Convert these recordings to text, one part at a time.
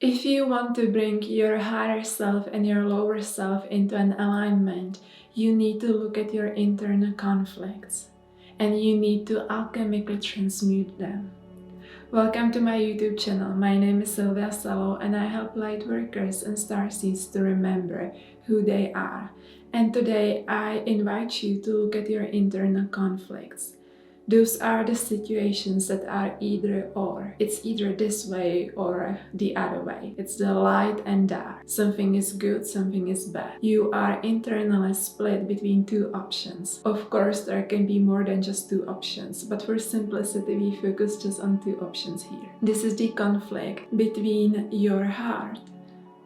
If you want to bring your higher self and your lower self into an alignment, you need to look at your internal conflicts and you need to alchemically transmute them. Welcome to my YouTube channel. My name is Sylvia Salow and I help lightworkers and starseeds to remember who they are. And today I invite you to look at your internal conflicts. Those are the situations that are either or. It's either this way or the other way. It's the light and dark. Something is good, something is bad. You are internally split between two options. Of course, there can be more than just two options, but for simplicity, we focus just on two options here. This is the conflict between your heart,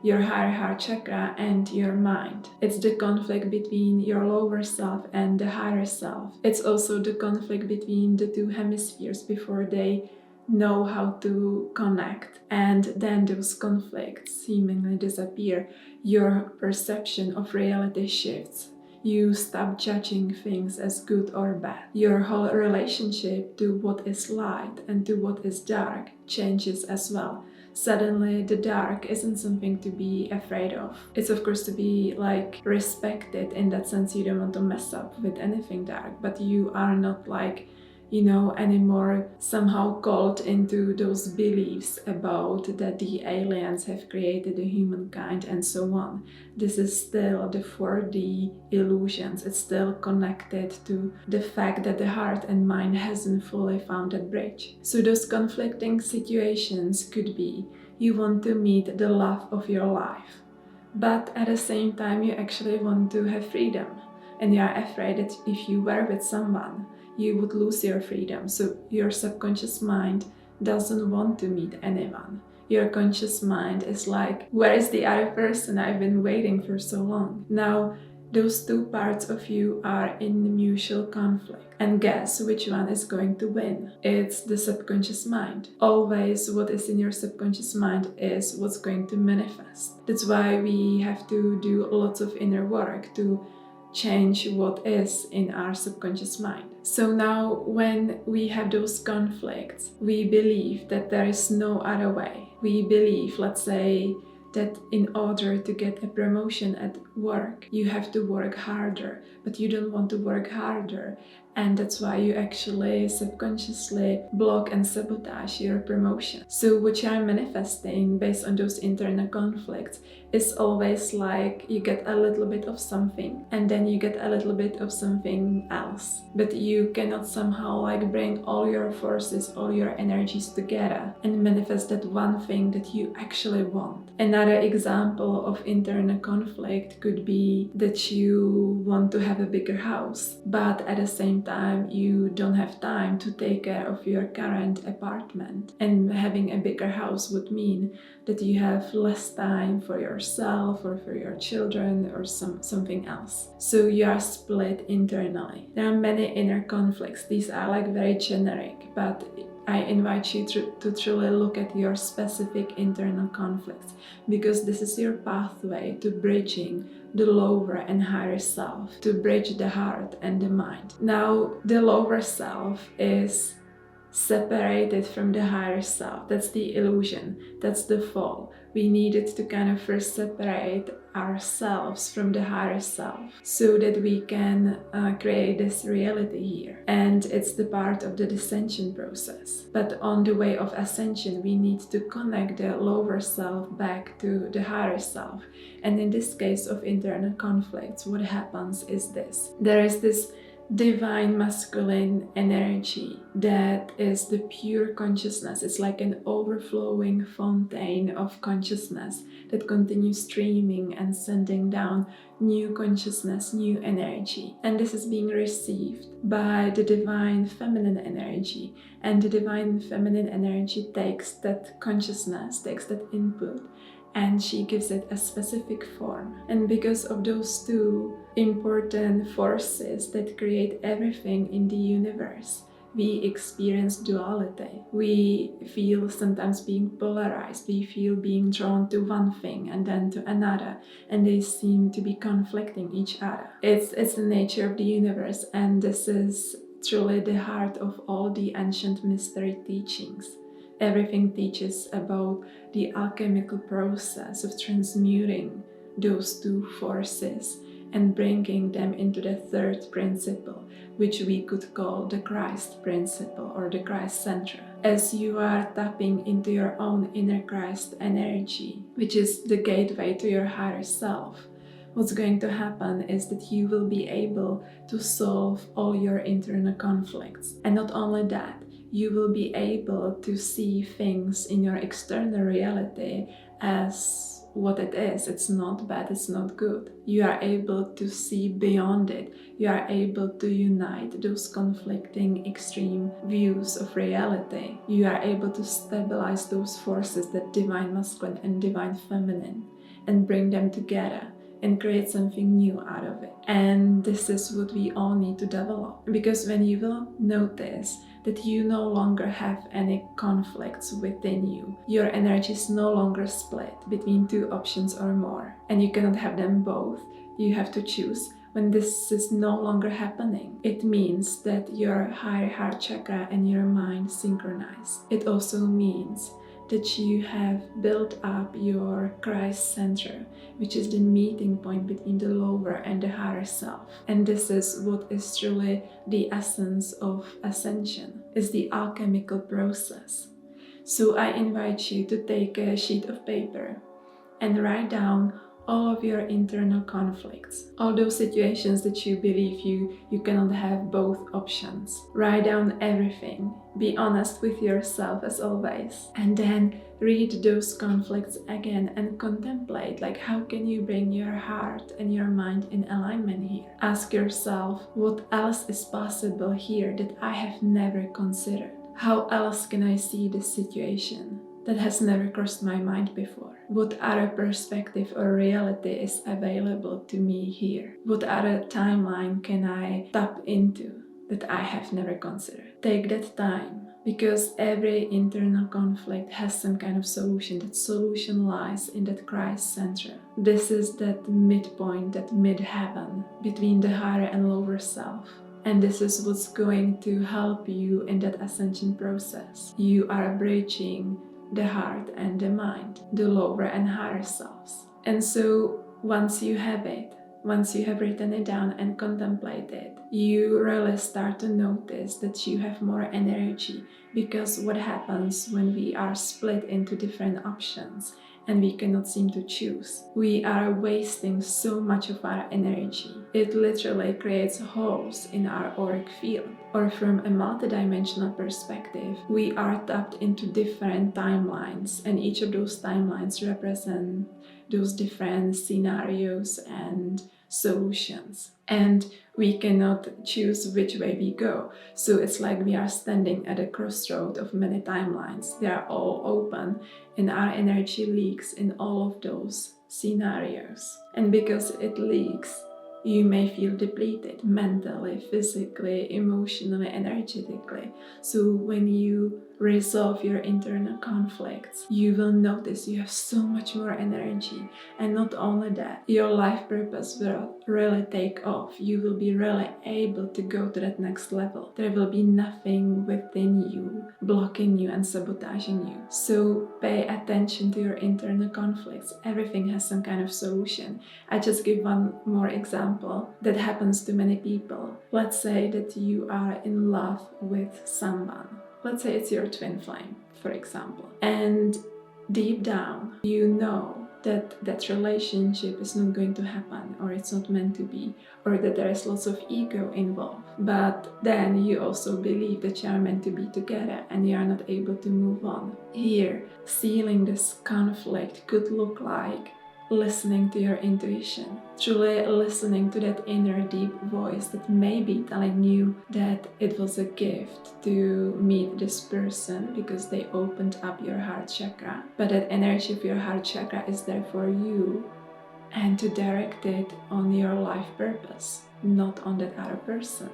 your higher heart chakra, and your mind. It's the conflict between your lower self and the higher self. It's also the conflict between the two hemispheres before they know how to connect, and then those conflicts seemingly disappear. Your perception of reality shifts. You stop judging things as good or bad. Your whole relationship to what is light and to what is dark changes as well. Suddenly the dark isn't something to be afraid of. It's of course to be respected in that sense. You don't want to mess up with anything dark, but you are not anymore somehow caught into those beliefs about that the aliens have created the humankind and so on. This is still the 4D illusions. It's still connected to the fact that the heart and mind hasn't fully found that bridge. So those conflicting situations could be you want to meet the love of your life, but at the same time you actually want to have freedom, and you are afraid that if you were with someone you would lose your freedom. So your subconscious mind doesn't want to meet anyone. Your conscious mind is like, where is the other person? I've been waiting for so long. Now, those two parts of you are in mutual conflict. And guess which one is going to win? It's the subconscious mind. Always what is in your subconscious mind is what's going to manifest. That's why we have to do lots of inner work to change what is in our subconscious mind. So now when we have those conflicts, we believe that there is no other way. We believe, let's say, that in order to get a promotion at work, you have to work harder, but you don't want to work harder. And that's why you actually subconsciously block and sabotage your promotion. So what you are manifesting based on those internal conflicts is always like you get a little bit of something and then you get a little bit of something else. But you cannot somehow bring all your forces, all your energies together and manifest that one thing that you actually want. Another example of internal conflict could be that you want to have a bigger house, but at the same time you don't have time to take care of your current apartment. And having a bigger house would mean that you have less time for yourself or for your children or something else. So you are split internally. There are many inner conflicts. These are very generic, but I invite you to truly look at your specific internal conflicts, because this is your pathway to bridging the lower and higher self, to bridge the heart and the mind. Now, the lower self is separated from the higher self. That's the illusion, that's the fall. We needed to first separate ourselves from the higher self so that we can create this reality here. And it's the part of the descension process. But on the way of ascension, we need to connect the lower self back to the higher self. And in this case of internal conflicts, what happens is this. There is this divine masculine energy that is the pure consciousness. It's like an overflowing fountain of consciousness that continues streaming and sending down new consciousness, new energy. And this is being received by the divine feminine energy. And the divine feminine energy takes that consciousness, takes that input, and she gives it a specific form. And because of those two important forces that create everything in the universe, we experience duality. We feel sometimes being polarized. We feel being drawn to one thing and then to another, and they seem to be conflicting each other. It's the nature of the universe, and this is truly the heart of all the ancient mystery teachings. Everything teaches about the alchemical process of transmuting those two forces and bringing them into the third principle, which we could call the Christ principle or the Christ center. As you are tapping into your own inner Christ energy, which is the gateway to your higher self, what's going to happen is that you will be able to solve all your internal conflicts. And not only that, you will be able to see things in your external reality as what it is. It's not bad, it's not good. You are able to see beyond it. You are able to unite those conflicting extreme views of reality. You are able to stabilize those forces, that divine masculine and divine feminine, and bring them together and create something new out of it. And this is what we all need to develop, because when you will notice that you no longer have any conflicts within you, your energy is no longer split between two options or more, and you cannot have them both, you have to choose. When this is no longer happening, it means that your higher heart chakra and your mind synchronize. It also means that you have built up your Christ center, which is the meeting point between the lower and the higher self. And this is what is truly the essence of ascension, is the alchemical process. So I invite you to take a sheet of paper and write down all of your internal conflicts, all those situations that you believe you cannot have both options. Write down everything. Be honest with yourself as always. And then read those conflicts again and contemplate, like, how can you bring your heart and your mind in alignment here? Ask yourself, what else is possible here that I have never considered? How else can I see this situation that has never crossed my mind before? What other perspective or reality is available to me here? What other timeline can I tap into that I have never considered? Take that time, because every internal conflict has some kind of solution. That solution lies in that Christ center. This is that midpoint, that mid-heaven between the higher and lower self. And this is what's going to help you in that ascension process. You are bridging the heart and the mind, the lower and higher selves. And so once you have it, once you have written it down and contemplate it, you really start to notice that you have more energy, because what happens when we are split into different options and we cannot seem to choose? We are wasting so much of our energy. It literally creates holes in our auric field. Or from a multidimensional perspective, we are tapped into different timelines, and each of those timelines represent those different scenarios and solutions. And we cannot choose which way we go. So it's like we are standing at a crossroad of many timelines. They are all open, and our energy leaks in all of those scenarios. And because it leaks, you may feel depleted mentally, physically, emotionally, energetically. So when you resolve your internal conflicts, you will notice you have so much more energy. And not only that, your life purpose will really take off. You will be really able to go to that next level. There will be nothing within you blocking you and sabotaging you. So pay attention to your internal conflicts. Everything has some kind of solution. I just give one more example that happens to many people. Let's say that you are in love with someone. Let's say it's your twin flame, for example. And deep down, you know that that relationship is not going to happen, or it's not meant to be, or that there is lots of ego involved. But then you also believe that you are meant to be together and you are not able to move on. Here, sealing this conflict could look like listening to your intuition, truly listening to that inner deep voice that may be telling you that it was a gift to meet this person because they opened up your heart chakra, but that energy of your heart chakra is there for you and to direct it on your life purpose, not on that other person.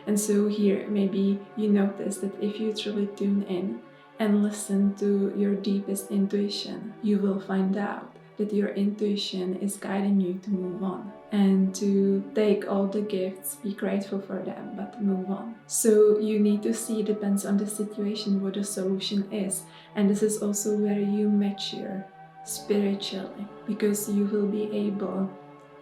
And so here maybe you notice that if you truly tune in and listen to your deepest intuition, you will find out that your intuition is guiding you to move on and to take all the gifts, be grateful for them, but move on. So you need to see, depends on the situation, what the solution is. And this is also where you mature spiritually, because you will be able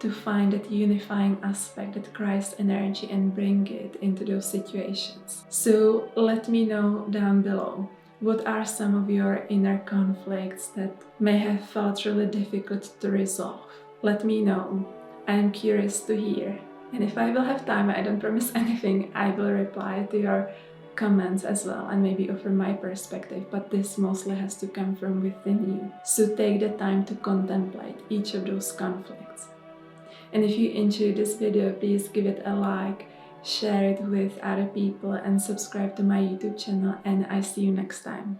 to find that unifying aspect, that Christ energy, and bring it into those situations. So let me know down below, what are some of your inner conflicts that may have felt really difficult to resolve? Let me know. I'm curious to hear. And if I will have time, I don't promise anything, I will reply to your comments as well and maybe offer my perspective, but this mostly has to come from within you. So take the time to contemplate each of those conflicts. And if you enjoyed this video, please give it a like, share it with other people, and subscribe to my YouTube channel, and I see you next time.